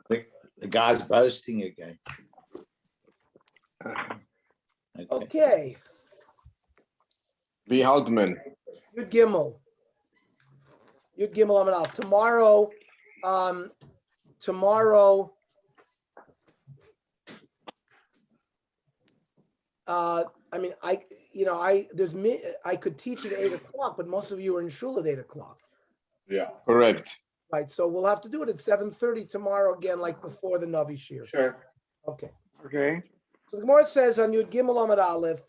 The guy's boasting again. Okay. Wie Haltman. Yud Gimel. Yud Gimel Amid Aleph. Tomorrow, I could teach at 8:00, but most of you are in shul at 8:00. Yeah, correct. Right, so we'll have to do it at 7:30 tomorrow again, like before the Navi Shir. Sure. Okay. Okay. So the Gemara says on Yud Gimel Amid Aleph,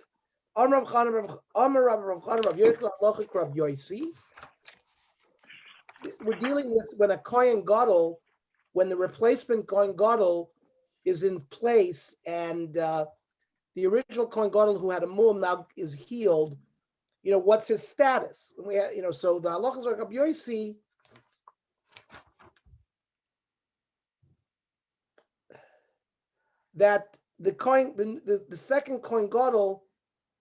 Amar Rav Chanan Rav Yochanan Lochik Rav Yosi. We're dealing with when a Kohen Gadol, when the replacement Kohen Gadol is in place, and the original Kohen Gadol who had a mum now is healed. What's his status? And we have, so the halachas of Rav Yosi. That the second Kohen Gadol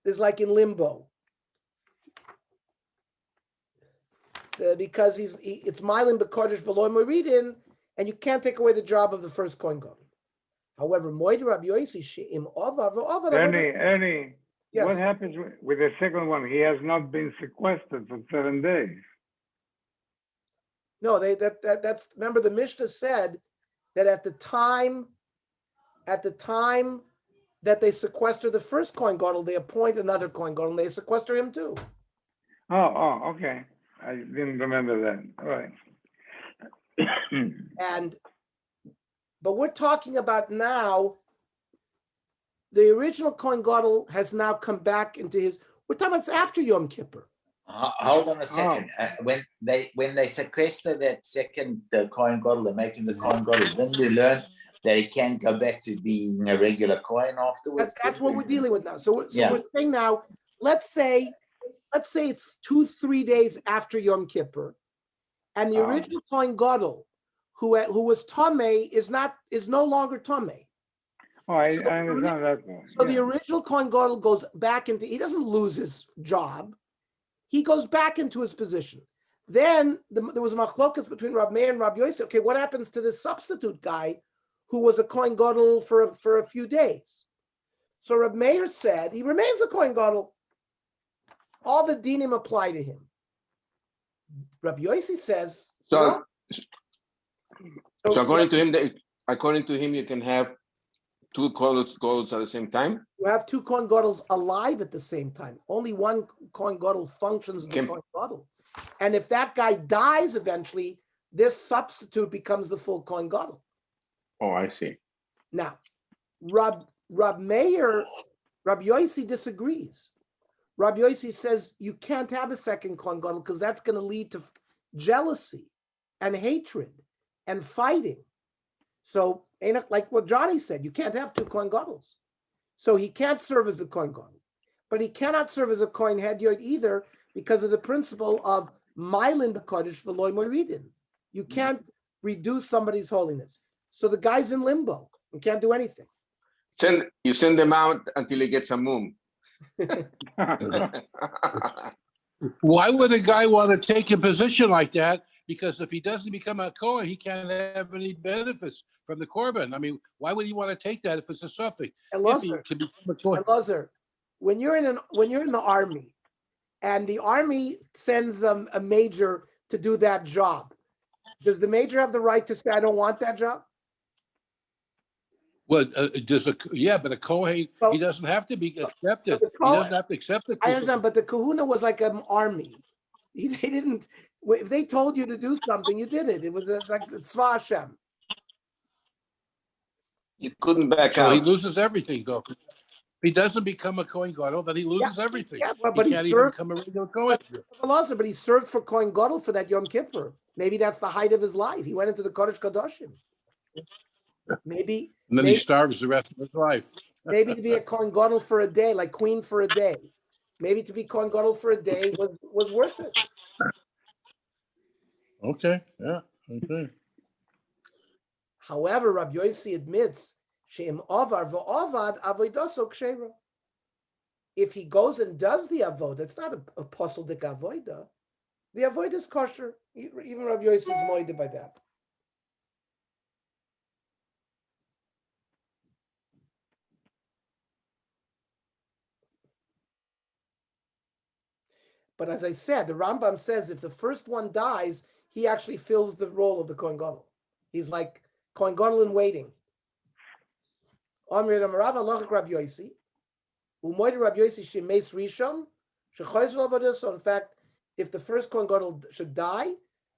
is like in limbo. Because it's Mylin B'Kodesh V'Lo Moridin, and you can't take away the job of the first Kohen Gadol. However, Moed Rabbi Yosi She'im Ova V'Ova. Ernie, yes. What happens with the second one? He has not been sequestered for 7 days. No, that's remember the Mishnah said that at the time that they sequester the first Kohen Gadol, they appoint another Kohen Gadol, and they sequester him too. Oh, okay. I didn't remember that. All right. But we're talking about now, the original Kohen Gadol has now come back into his, we're talking about it's after Yom Kippur. Hold on a second. When they sequester that second Kohen Gadol, they make him the Kohen Gadol, then we learn that he can go back to being a regular Kohen afterwards. That's what we're dealing with now. So we're saying now, let's say it's 2-3 days after Yom Kippur, and the original Kohen Gadol, who was Tomei, is no longer Tomei. Oh, I understand that one. So the original Kohen Gadol goes back into, he doesn't lose his job, he goes back into his position. Then there was a machlokas between Rav Meir and Rav Yosef. Okay, what happens to this substitute guy who was a Kohen Gadol for a few days? So Rav Meir said he remains a Kohen Gadol. All the dinim apply to him. Rabbi Yossi says. So according to him, you can have two Kohen Gadol at the same time. You have two Kohen Gadol alive at the same time. Only one Kohen Gadol functions as a Kohen Gadol. And if that guy dies eventually, this substitute becomes the full Kohen Gadol. Oh, I see. Now, Rab Meir, Rabbi Yossi disagrees. Rabbi Yossi says you can't have a second Kohen Gadol because that's going to lead to jealousy and hatred and fighting. So, like what Johnny said, you can't have two Kohen Gadol. So he can't serve as the Kohen Gadol, but he cannot serve as a Kohen Hedyot either because of the principle of Mylin B'Kodesh V'Lo Moridin. You can't reduce somebody's holiness. So the guy's in limbo and can't do anything. You send them out until he gets a mum. Why would a guy want to take a position like that? Because if he doesn't become a Kohen, he can't have any benefits from the Korban. I mean, why would he want to take that if it's a suffix? Elazar, when you're in the army, and the army sends a major to do that job, does the major have the right to say, "I don't want that job"? Well, but a Kohen, he doesn't have to be accepted. He doesn't have to accept it. I understand, but the kahuna was like an army. They didn't. If they told you to do something, you did it. It was like Tzva Hashem. You couldn't back So out. he loses everything, though. If he doesn't become a Kohen Gadol, then he loses everything. Yeah, but he can't even become a regular Kohen. But he served for Kohen Gadol for that Yom Kippur. Maybe that's the height of his life. He went into the Kodesh Kadoshim. Maybe. And then he starves the rest of his life. Maybe to be a Kohen Gadol for a day, like Queen for a day. Maybe to be Kohen Gadol for a day was worth it. Okay, yeah, okay. However, Rabbi Yossi admits, She'im Ovar v'Ovad avodaso kshera. If he goes and does the avodah, it's not a posel avodah. The avodah is kosher. Even Rabbi Yossi is moided by that. But as I said, the Rambam says if the first one dies, he actually fills the role of the Kohen Gadol. He's like Kohen Gadol in waiting. Amir Amarav Alach Rabbi Yosi, Umoid Rabbi Yosi Shemes Rishon, Shechoyz Avodah. So in fact, if the first Kohen Gadol should die,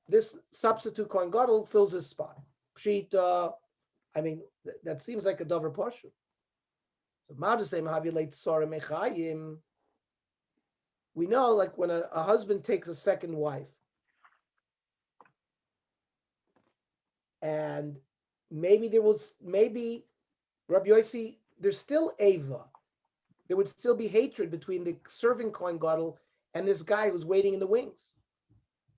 this substitute Kohen Gadol fills his spot. Pshita, I mean, that seems like a dover portion. So Madasei Mahavilate Sora Mechayim. We know, like when a husband takes a second wife, and maybe Rabbi Yossi, there's still Ava. There would still be hatred between the serving Kohen Gadol and this guy who's waiting in the wings.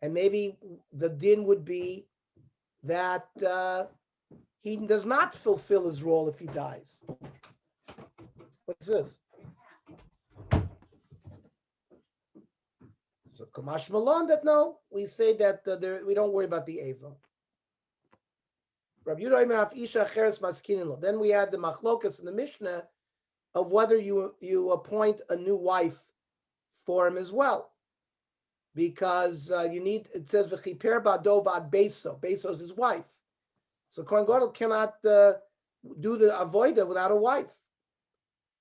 And maybe the din would be that he does not fulfill his role if he dies. What's this? So Kamash Malon, that no, we say that we don't worry about the Ava. Rabbi Yehuda Isha Cheres Maskinin. Then we had the Machlokas in the Mishnah of whether you appoint a new wife for him as well, because it says v'chiper ba'do v'ad beso. Beso is his wife, so Kohen Gadol cannot do the avodah without a wife.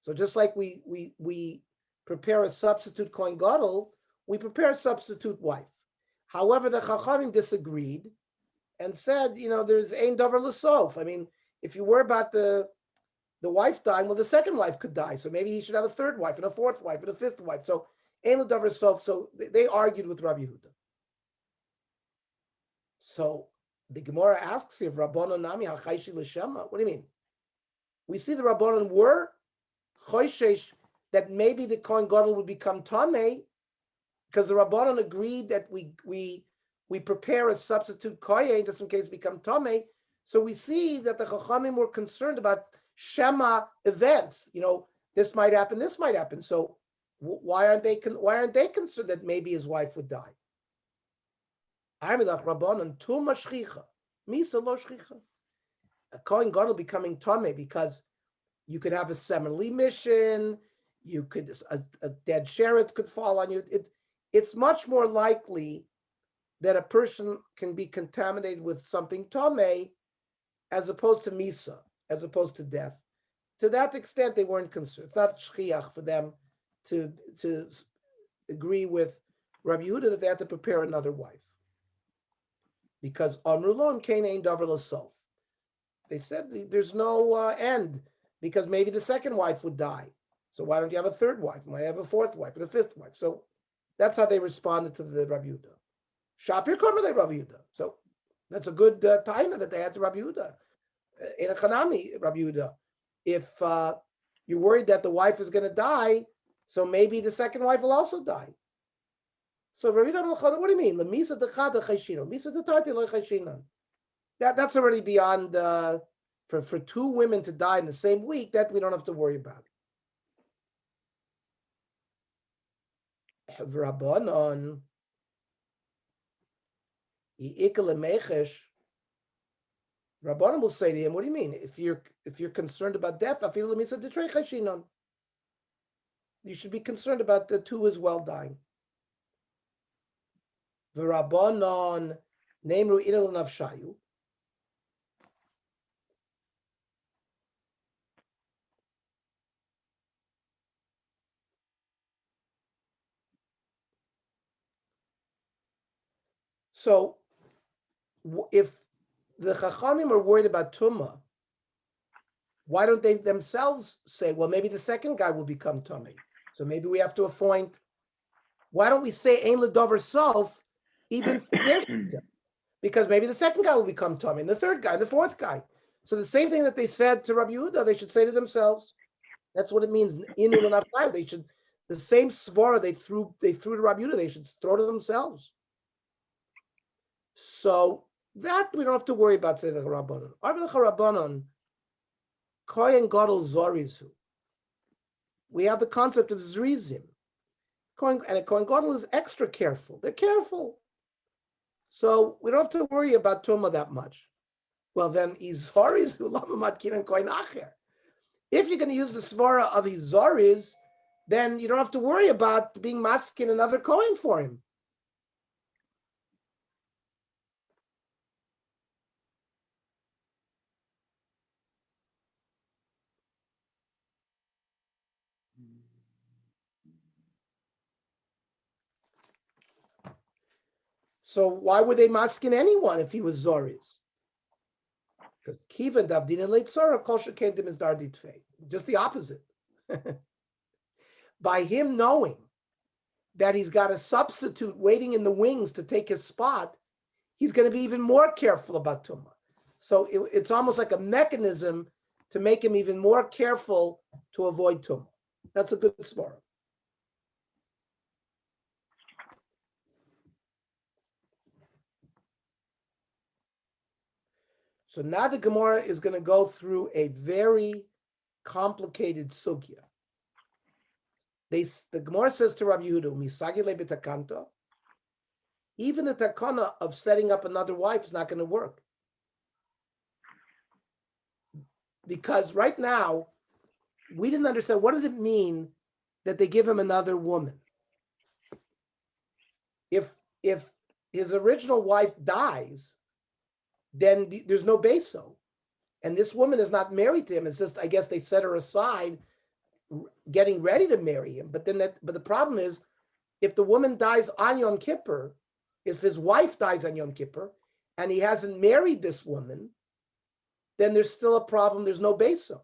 So just like we prepare a substitute Kohen Gadol, we prepare a substitute wife. However, the Chachamim disagreed and said, there's ein davar l'sof. I mean, if you worry about the wife dying, well, the second wife could die. So maybe he should have a third wife and a fourth wife and a fifth wife. So ein davar l'sof. So they argued with Rabbi Yehuda. So the Gemara asks here, Rabbanon nami hachayshi l'shema. What do you mean? We see the Rabbanon were choishesh that maybe the Kohen Gadol would become tamei, because the Rabbanon agreed that we prepare a substitute kohen just in case become tamei. So we see that the Chachamim were concerned about Shema events. This might happen, this might happen. So why aren't they concerned that maybe his wife would die? Rabbanon tuma shchicha, misa lo shchicha. A Kohen Gadol becoming tamei because you could have a seminal mission. You could a dead sheretz could fall on you. It's much more likely that a person can be contaminated with something tamei as opposed to misa, as opposed to death. To that extent, they weren't concerned. It's not shchiach for them to agree with Rabbi Yehuda that they had to prepare another wife. Because Amrulon kain ein davar l'sof. They said there's no end, because maybe the second wife would die. So why don't you have a third wife? Why have a fourth wife and a fifth wife? So that's how they responded to the Rabbi Yehuda. Shapir Kormele Rabbi Yehuda. So that's a good taina that they had to Rabbi Yehuda. In a Chanami, Rabbi Yehuda. If you're worried that the wife is going to die, so maybe the second wife will also die. So Rabbi Yehuda, what do you mean? Lemisa dechada chayshino, misa detarti lo chayshino. That's already beyond for two women to die in the same week. That we don't have to worry about. Rabbanon, Rabbanon will say to him, "What do you mean? If you're concerned about death, you should be concerned about the two as well dying." Rabbanon nemru inel nafshayu. So, if the Chachamim are worried about Tumah, why don't they themselves say, well, maybe the second guy will become Tumah? So maybe we have to appoint. Why don't we say Ein L'Dover Sof, even for their shita? Because maybe the second guy will become Tumah, and the third guy, and the fourth guy. So the same thing that they said to Rabbi Yehuda, they should say to themselves. That's what it means. They should, the same svara they threw to Rabbi Yehuda, they should throw to themselves. So that we don't have to worry about, say the Rabbanon. Arba Rabbanon, Kohen Gadol Zorizu. We have the concept of Zrizim. And a Kohen Gadol is extra careful. They're careful. So we don't have to worry about Tumah that much. Well, then, Izhariz Ulamamat Kiran Kohen Acher. If you're going to use the svara of Izhariz, then you don't have to worry about being masking another coin for him. So why would they masking anyone if he was Zori's? Because Kiva Davdina Leitzora Kol Shekendim is Dardit Fei. Just the opposite. By him knowing that he's got a substitute waiting in the wings to take his spot, he's going to be even more careful about Tumah. So it's almost like a mechanism to make him even more careful to avoid Tumah. That's a good svara. So now the Gemara is going to go through a very complicated sugya. The Gemara says to Rabbi Yehuda, "Misagile b'takanta." Even the takana of setting up another wife is not going to work, because right now we didn't understand what did it mean that they give him another woman. If his original wife dies, then there's no beso, and this woman is not married to him. It's just, I guess they set her aside, getting ready to marry him. But the problem is, if the woman dies on Yom Kippur, if his wife dies on Yom Kippur, and he hasn't married this woman, then there's still a problem. There's no beso.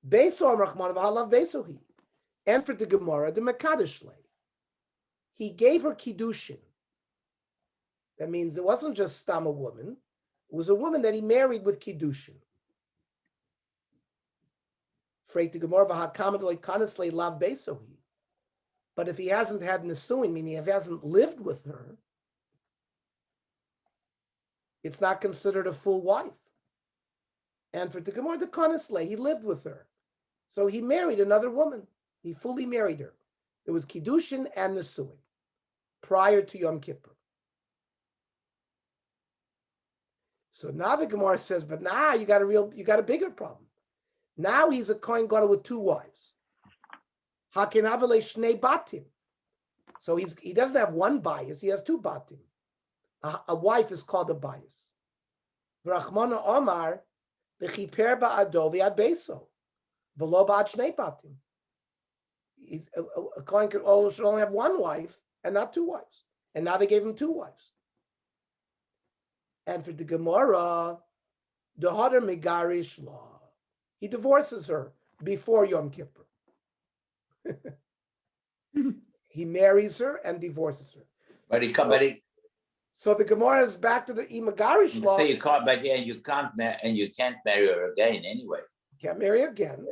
Beso Rachman v'halav besohi, and for the Gemara, the Mekadosh lay. He gave her kiddushin. That means it wasn't just stam a woman; it was a woman that he married with kiddushin. Freit the Gemara v'hakamed leikanes lav besohi. But if he hasn't had nesuin, meaning if he hasn't lived with her, it's not considered a full wife. And for the Gemara, the kanesle, he lived with her, so he married another woman. He fully married her. There was kiddushin and nesuin prior to Yom Kippur. So now the Gemara says, but now you got a bigger problem. Now he's a kohen gadol with two wives. Hakinavale shnei batim. So he doesn't have one bias, he has two batim. A wife is called a bias. V'rachmana Omar v'chiper ba'ado v'yad beso v'lo ba'ad shnei batim. A kohen should only have one wife and not two wives. And now they gave him two wives. And for the Gemara, the Hadar Megarish law, he divorces her before Yom Kippur. He marries her and divorces her. So the Gemara is back to the Imagarish law. So you can't, but yeah, you can't marry her again anyway. Can't marry again.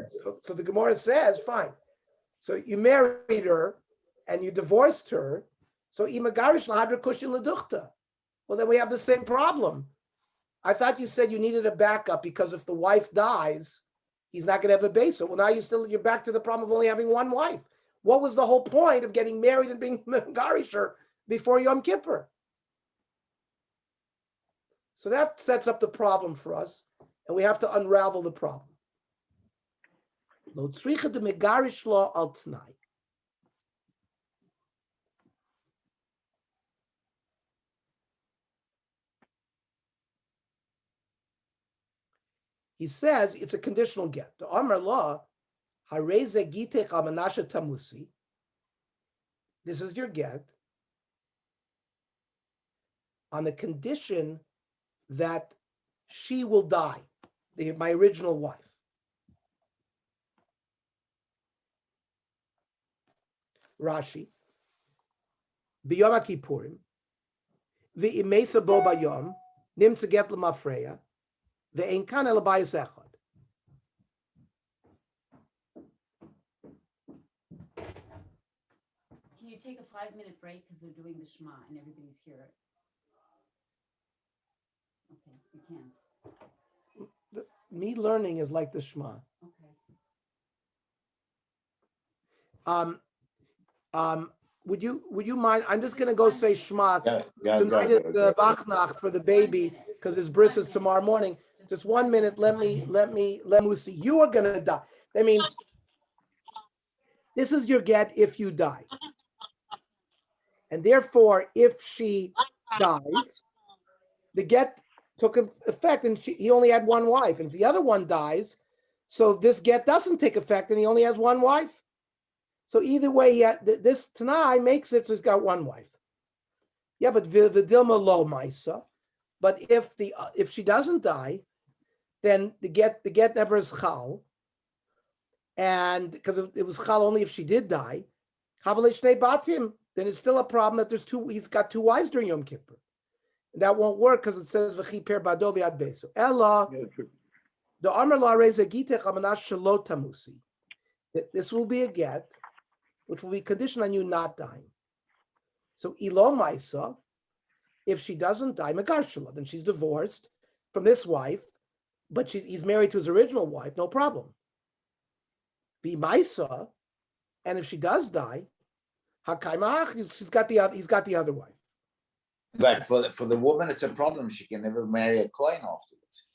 So the Gemara says, fine. So you married her and you divorced her. So Imagarish lahadra kushin leduchta. Well, then we have the same problem. I thought you said you needed a backup because if the wife dies, he's not going to have a base. So well, now you're back to the problem of only having one wife. What was the whole point of getting married and being Megarisher before Yom Kippur? So that sets up the problem for us, and we have to unravel the problem. Lo tzricha de Megarish law al tnai. He says it's a conditional get. The Amar law, hareze gitech al menashe tamusi. This is your get on the condition that she will die, my original wife. Rashi, b'yom kippurim, v'imesa bo bayom, nimtza get l'mafreya, v'ein kan el bayis echad. Can you take a 5-minute break because they're doing the Shema and everybody's here? Okay, you can't. Me learning is like the Shema. Okay. Would you mind? I'm just going to go say Shema. Tonight is the Bachnach for the baby because his bris is tomorrow morning. Just 1 minute. Let me see. You are going to die. That means This is your get if you die. And therefore, if she dies, the get took effect and he only had one wife. And if the other one dies, so this get doesn't take effect and he only has one wife. So either way, this Tanai makes it so he's got one wife. Yeah, but Vidilma lo Maisa. But if she doesn't die, then the get never is chal. And because it was chal only if she did die, batim, then it's still a problem that he's got two wives during Yom Kippur. And that won't work because it says v'chi per badovi ad beso. Ella, the amar la reza gitech amanash shalot tamusi. This will be a get, which will be conditioned on you not dying. So ilo maisa, if she doesn't die, megarshala, then she's divorced from this wife, but he's married to his original wife, no problem. V'maisa, and if she does die, hakaimach, he's got the other wife. But for the woman, it's a problem. She can never marry a Kohen afterwards.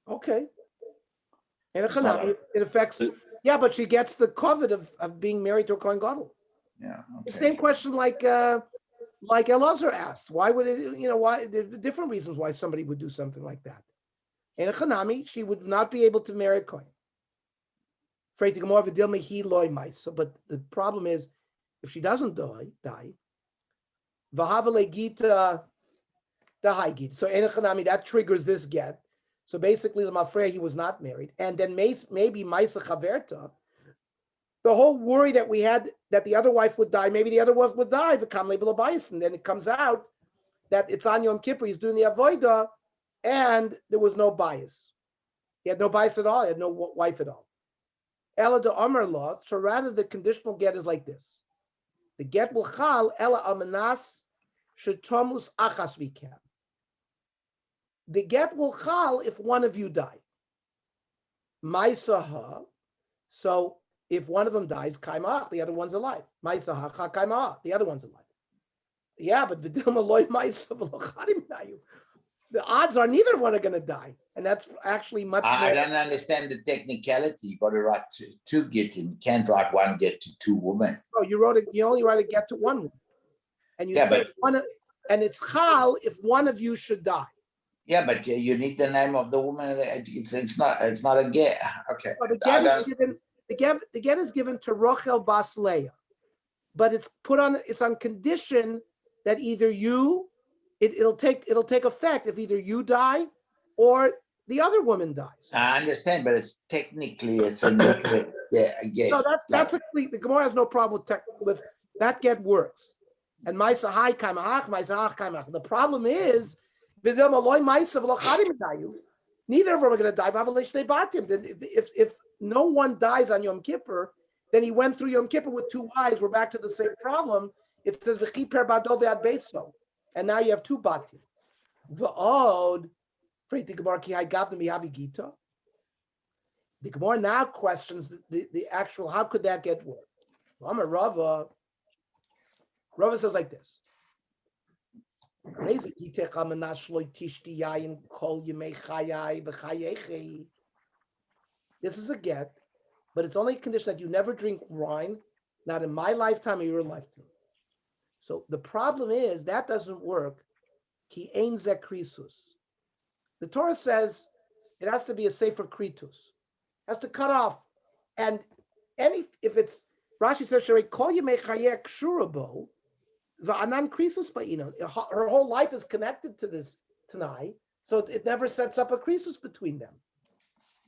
Okay. And it affects, yeah, but she gets the covet of being married to a Kohen Gadol. Yeah. The Okay. same question like Elazar asked. Why would it, why there are different reasons why somebody would do something like that. In a Chanami, she would not be able to marry a Kohen. But the problem is, if she doesn't die, Vahavale Gita the Gita. So in a Chanami, that triggers this get. So basically, the Mafrei, he was not married. And then maybe Maisa Chaverta, the whole worry that we had that the other wife would die, maybe the other wife would die, and then it comes out that it's on Yom Kippur, he's doing the Avodah, and there was no bias. He had no bias at all, he had no wife at all. Ella de Amar law, so rather the conditional get is like this. The get will chal, Ella almanas, shetomus achas vikam. The get will chal if one of you die. Maisaha, so if one of them dies, kaimach, the other one's alive. Maisaha, kaimach, the other one's alive. Yeah, but v'dilma loy maisa v'lochadim nayu. The odds are neither one are going to die, and that's actually much more. I don't understand the technicality. You got to write two get in. You can't write one get to two women. No, you only write a get to one woman, and you say and it's chal if one of you should die. Yeah, but you need the name of the woman. It's not a get. Okay. Well, the get is given to Rochel Bas Leah, but it's on condition that either it'll take effect if either you die or the other woman dies. I understand, but it's technically a get. No, that's the Gemara has no problem with that get works. And Maisa Hai Kaimach, Maisa Ach Kaimach. The problem is neither of them are going to die. If no one dies on Yom Kippur, then he went through Yom Kippur with two wives. We're back to the same problem. It says and now you have two batim. The Gemara now questions the actual, how could that get work? Rava says like this. This is a get, but it's only a condition that you never drink wine, not in my lifetime or your lifetime. So the problem is that doesn't work. Ki ein ze krisus. The Torah says it has to be a sefer kritus. Has to cut off, and if it's Rashi says Sherei kol yemei chayek shurabo. Her whole life is connected to this Tanai, so it never sets up a crisis between them.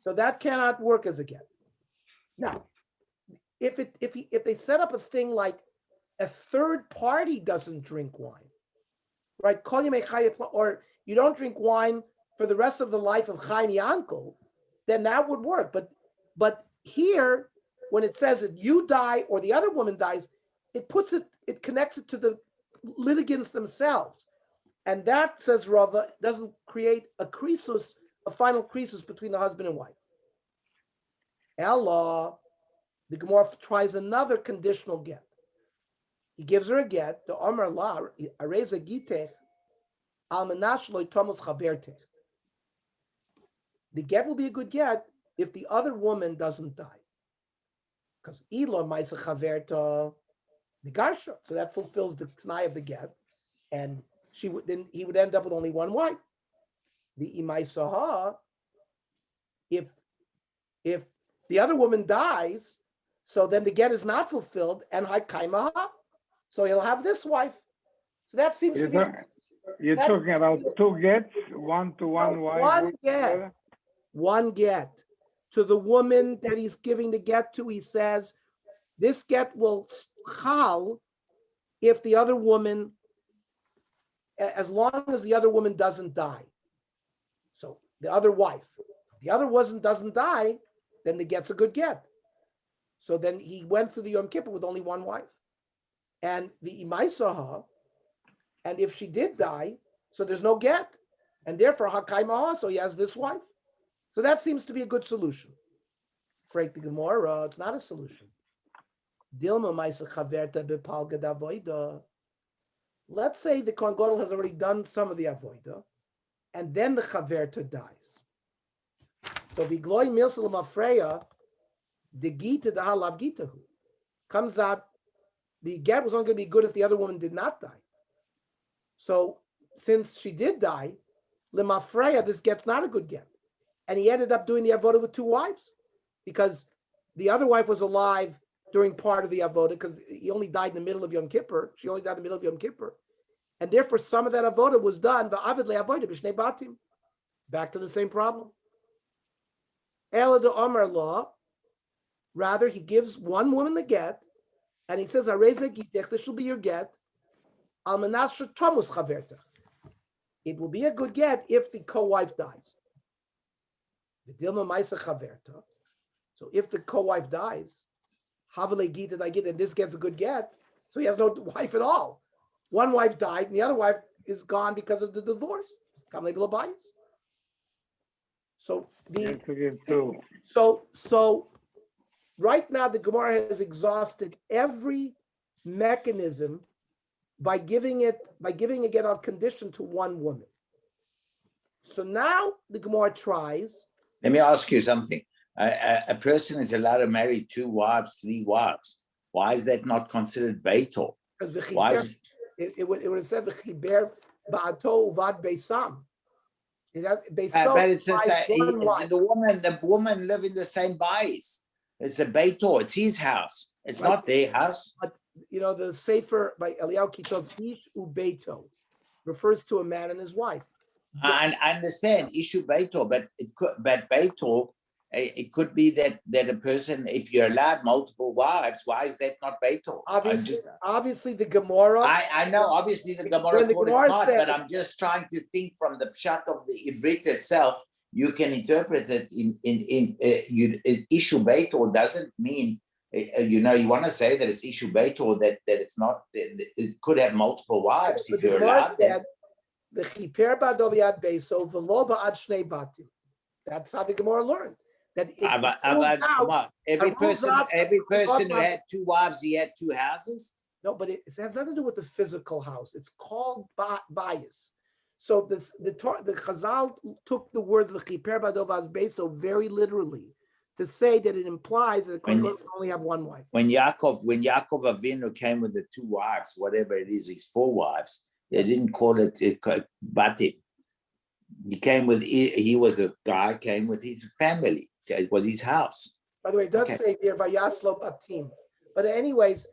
So that cannot work as a get. Now, if they set up a thing like a third party doesn't drink wine, right? Or you don't drink wine for the rest of the life of Chaim Yankel, then that would work. But here, when it says that you die or the other woman dies, it connects it to the litigants themselves. And that, says Rava, doesn't create a final crisis between the husband and wife. Ella, the Gemara tries another conditional get. He gives her a get, the Amar La, Areza Gitech, Al Menash Lo Tomos Chavertech. The get will be a good get if the other woman doesn't die. because Elo Maisa Chaverta Nigarsha. So that fulfills the Tanai of the get. And he would end up with only one wife. The Imai Saha, if the other woman dies, so then the get is not fulfilled, and Haikaimaha. So he'll have this wife. So that seems to be You're that's- talking about two gets, one to one wife. one get. One get to the woman that he's giving the get to. He says this get will chal if the other woman, as long as the other woman doesn't die. So the other wife, if the other doesn't die, then the get's a good get. So then he went through the Yom Kippur with only one wife, and the Imai Saha, and if she did die, so there's no get, and therefore Hakai Maha, so he has this wife. So that seems to be a good solution. Freak the Gemara, it's not a solution. Dilma Maisa Chaverta Bepalga Davoida. Let's say the Kohen Gadol has already done some of the Avoida, and then the Chaverta dies. So Vigloi Milsalam Afreya, the Gita the Halav Gitahu comes out, the get was only going to be good if the other woman did not die. So since she did die, Limafreya, this get's not a good get. And he ended up doing the avoda with two wives because the other wife was alive during part of the avoda because he only died in the middle of Yom Kippur. She only died in the middle of Yom Kippur. And therefore, some of that avoda was done by avidle avoda b'shnei batim. Back to the same problem. Ela de Omar law. Rather, he gives one woman the get, and he says, "Areza gitech, this will be your get. Al menasher tomus chaverta. It will be a good get if the co-wife dies." The dilma ma'isa chaverta. So if the co-wife dies, havale gita I get, and this gets a good get, so he has no wife at all. One wife died, and the other wife is gone because of the divorce. So so right now the Gemara has exhausted every mechanism by giving a get on condition to one woman. So now the Gemara tries. Let me ask you something. A person is allowed to marry 2 wives, 3 wives. Why is that not considered beitor? Why is it would have said v'chiber ba'ato uvad beisam. but it's the woman live in the same bayis. It's a beitor. It's his house. It's not their house. But the Sefer by Eliyahu Kitov, Ish ubeito, refers to a man and his wife. I understand issue beitor, but beitor, it could be that a person, if you're allowed multiple wives, why is that not beitor? Obviously, the Gemara. I know. Obviously, the Gemara thought it's not, but I'm just trying to think from the pshat of the Ivrit itself. You can interpret it in issue beitor doesn't mean. You want to say that it's issue beitor that it's not. It could have multiple wives if you're allowed. That's how the Gemara learned. That every person who had 2 wives, he had 2 houses. No, but it has nothing to do with the physical house. It's called bias. So the Chazal took the words "v'chiper ba'adov beso" very literally to say that it implies that a Kohen can only have one wife. When Yaakov Avinu came with the 2 wives, whatever it is, his 4 wives, they didn't call it batim. He was a guy came with his family. It was his house. By the way, it does say here vayaslo batim. But anyways,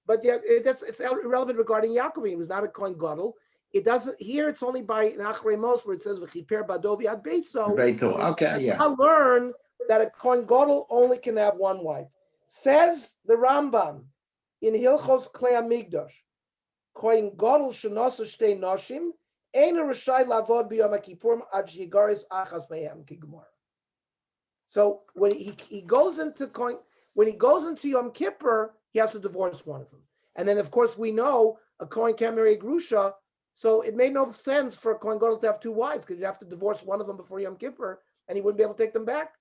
it's irrelevant regarding Yaakov. He was not a Kohen Gadol. It doesn't here. It's only by Nachrei Mos where it says v'chiper ba'adov yad beiso. Okay, yeah. I learn that a Kohen Gadol only can have one wife. Says the Rambam in Hilchos Klei Hamikdash, Kohen Gadol shenosa shtei noshim ein rishai lavod b'yom kippurim ad shegaris achas mehem kigmor. So when he goes into Yom Kippur, he has to divorce one of them. And then, of course, we know a Kohen can't marry a Grusha, so it made no sense for a Kohen Gadol to have 2 wives because you have to divorce one of them before Yom Kippur, and he wouldn't be able to take them back.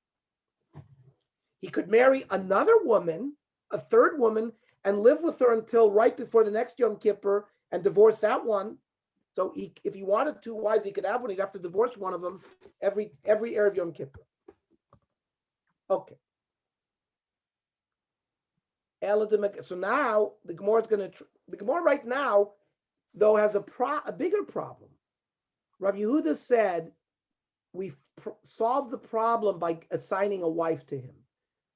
He could marry another woman, a 3rd woman, and live with her until right before the next Yom Kippur and divorce that one. So if he wanted 2 wives, he could have one. He'd have to divorce one of them every Erev Yom Kippur. Okay. So now the Gemara is going to. The Gemara right now, though, has a bigger problem. Rav Yehuda said we solved the problem by assigning a wife to him,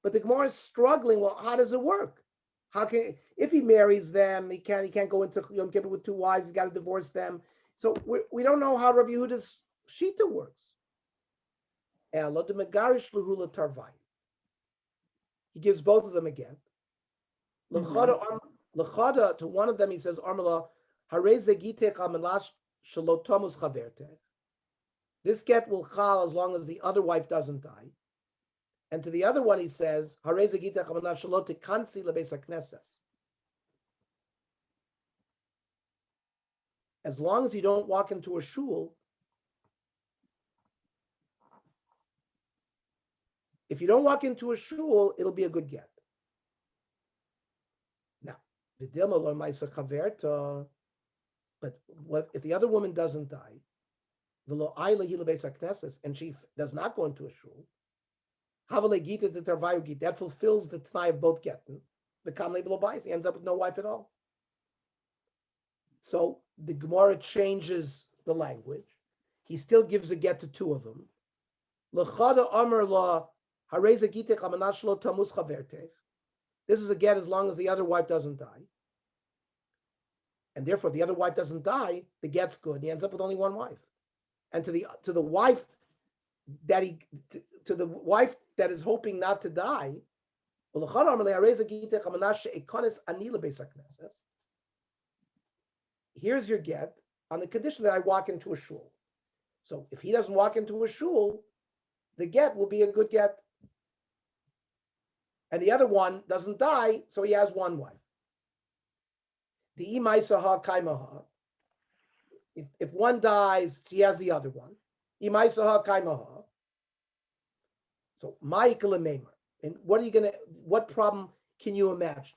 but the Gemara is struggling. Well, how does it work? How can if he marries them, he can't go into Yom Kippur with two wives. He's got to divorce them. So we don't know how Rav Yehuda's shita works. He gives both of them again. L'chada, to one of them, he says, this get will chal as long as the other wife doesn't die. And to the other one, he says, as long as you don't walk into a shul, if you don't walk into a shul, it'll be a good get. Now, but what if the other woman doesn't die, and she does not go into a shul, that fulfills the t'nai of both getting. The kamlei below bias, he ends up with no wife at all. So the Gemara changes the language. He still gives a get to two of them. This is a get as long as the other wife doesn't die. And therefore, if the other wife doesn't die, the get's good. He ends up with only one wife. And to the wife that that is hoping not to die, here's your get on the condition that I walk into a shul. So if he doesn't walk into a shul, the get will be a good get. And the other one doesn't die, so he has one wife. The imaisaha kaimaha. If one dies, he has the other one. Imaisaha kaimaha. So Michael and Maimer. And what problem can you imagine?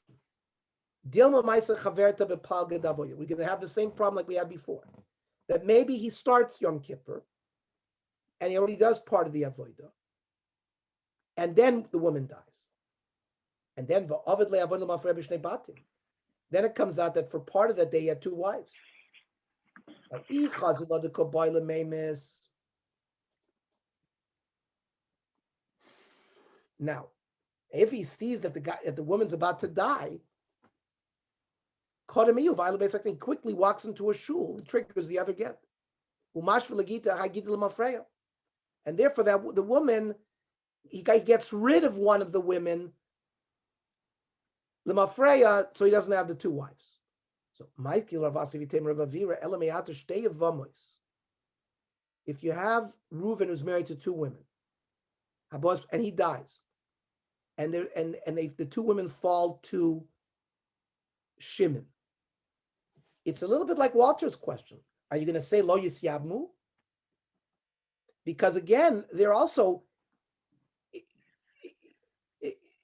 Dilma maisa chaverta bepalga davoya. We're going to have the same problem like we had before. That maybe he starts Yom Kippur, and he already does part of the avodah, and then the woman dies. And then then it comes out that for part of that day he had two wives. Now, if he sees that the woman's about to die, he quickly walks into a shul and triggers the other get. And therefore, the woman, he gets rid of one of the women, so he doesn't have the two wives. So, if you have Reuven who's married to two women, and he dies, and the two women fall to Shimon, it's a little bit like Walter's question. Are you going to say lo yisyabmu? Because again, they're also,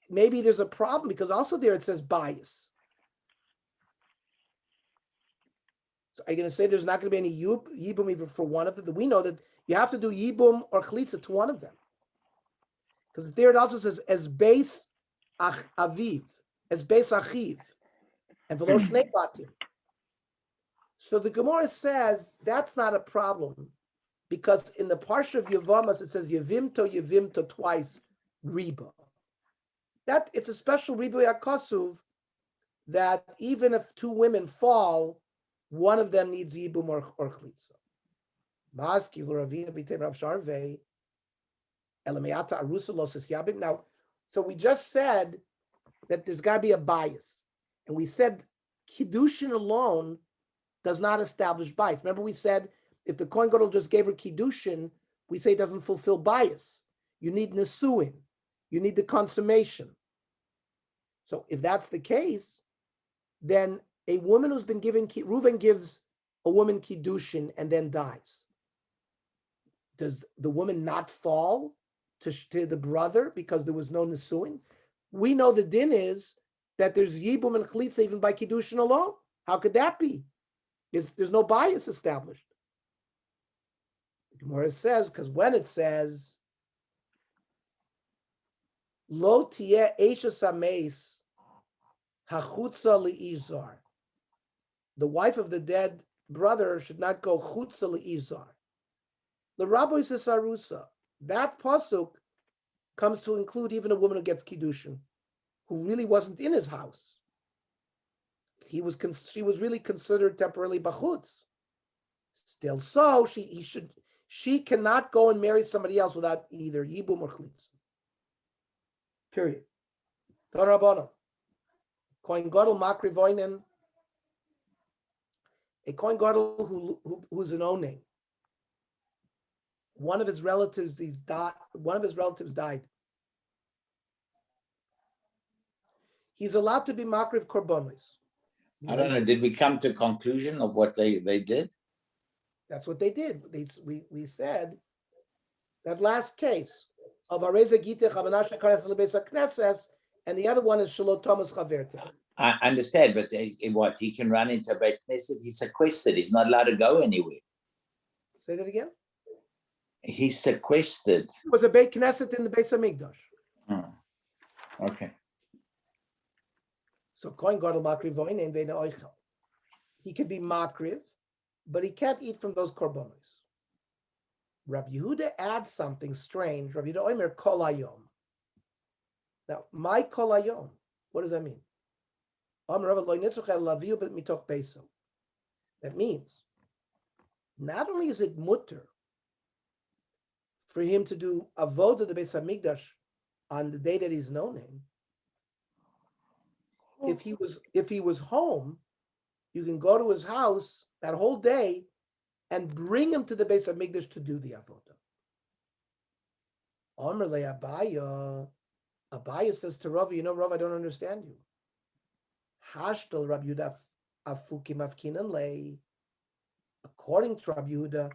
maybe there's a problem because also there it says bias. So are you going to say there's not going to be any yibum even for one of them? We know that you have to do yibum or chlitza to one of them. Because there it also says as beis aviv, as beis achiv, and v'lo shnei batim. So the Gemara says that's not a problem because in the parsha of Yevamas it says yevimto twice riba. That it's a special riba yakasuv that even if two women fall, one of them needs yibum or chlitza. Maski l'Ravina b'tem Rav Sharvei elameata arusa lo sisyabim. Now, so we just said that there's got to be a bias, and we said kiddushin alone does not establish bias. Remember, we said if the Kohen Gadol just gave her kiddushin, we say it doesn't fulfill bias. You need nesuin. You need the consummation. So if that's the case, then a woman who's been given, Reuven gives a woman kiddushin and then dies. Does the woman not fall to the brother because there was no nesuin? We know the din is that there's yibum and chlitza even by kiddushin alone. How could that be? There's no bias established. The Gemara says, because when it says, Lo tieh eisha sameis Hachutza li'izar. The wife of the dead brother should not go chutza li'izar. The Rabbi says Sarusa. That pasuk comes to include even a woman who gets kiddushin, who really wasn't in his house. She was really considered temporarily bachutz. Still so, she cannot go and marry somebody else without either yibum or chlitz. Period. Torabana. Kohen gadol makri voinen. A Kohen gadol who's an onen. One of his relatives died. He's allowed to be makriv korbanos. I don't know, did we come to a conclusion of what they did? That's what they did. We said that last case of Areza Gite Chavanasha Kares Lebesa Knesses, and the other one is Shalot Thomas Chaverta. I understand, but what, he can run into a Beit Knesset, he's sequestered, he's not allowed to go anywhere. Say that again? He's sequestered. It was a Beit Knesset in the Beis Hamikdash. Okay. So Kohen Gadol Makriv Voinen Veina Oichel. He could be Makriv, but he can't eat from those korbanos. Rabbi Yehuda adds something strange. Rabbi Yehuda Omer Kol Hayom. Now, my Kol Hayom, what does that mean? That means not only is it mutter for him to do avodah the Beis Hamikdash on the day that he's known him. If he was home, you can go to his house that whole day and bring him to the Beis Hamikdash to do the avodah. Omer le Abaya. Abaya says to Rav, Rav, I don't understand you. Hashtal Rabbi Yehuda afukim afkinan lei. According to Rabbi Yehuda,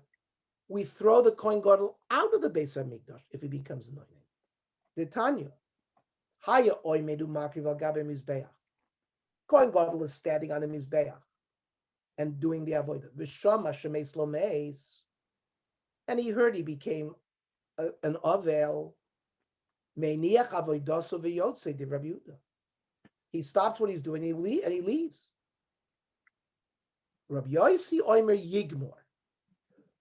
we throw the Kohen Gadol out of the Beis Hamikdash if he becomes anointed. The Tanya, Haya oimedu makriv al gabe mizbeach. Kohen Gadol is standing on the mizbeach and doing the avodah. V'shama shemeis lo meis, and he heard he became an avel. Meiniach avodaso v'yotze de Rabbi Yehuda. He stops what he's doing and he leaves. Rabbi Yosi oimer yigmor.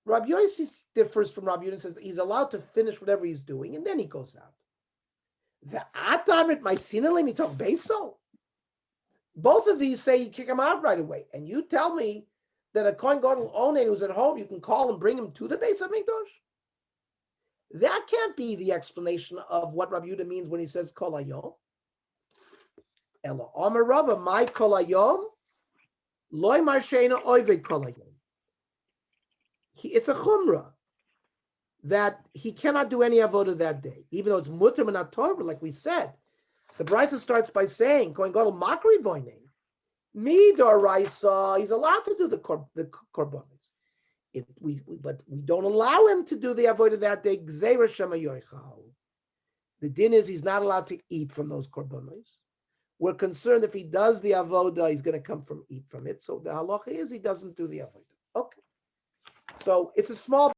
Rabbi Yosi differs from Rabbi Yehuda and says he's allowed to finish whatever he's doing and then he goes out. Both of these say you kick him out right away. And you tell me that a Kohen Gadol Onen who's at home, you can call and bring him to the Beis Hamikdash? That can't be the explanation of what Rabbi Yehuda means when he says Kol Hayom. Ela Omer Rava, my Kol Hayom, loy marshena oived Kol Hayom. It's a chumrah that he cannot do any avodah that day, even though it's mutter and not Torah, like we said. The Brisa starts by saying, Kohen Gadol makri voinei. Midor Raisa, he's allowed to do the korbanos. But we don't allow him to do the avodah that day. Gzeira shema yoichal. The din is he's not allowed to eat from those korbanos. We're concerned if he does the avodah, he's going to eat from it. So the halacha is he doesn't do the avodah. Okay. So it's a small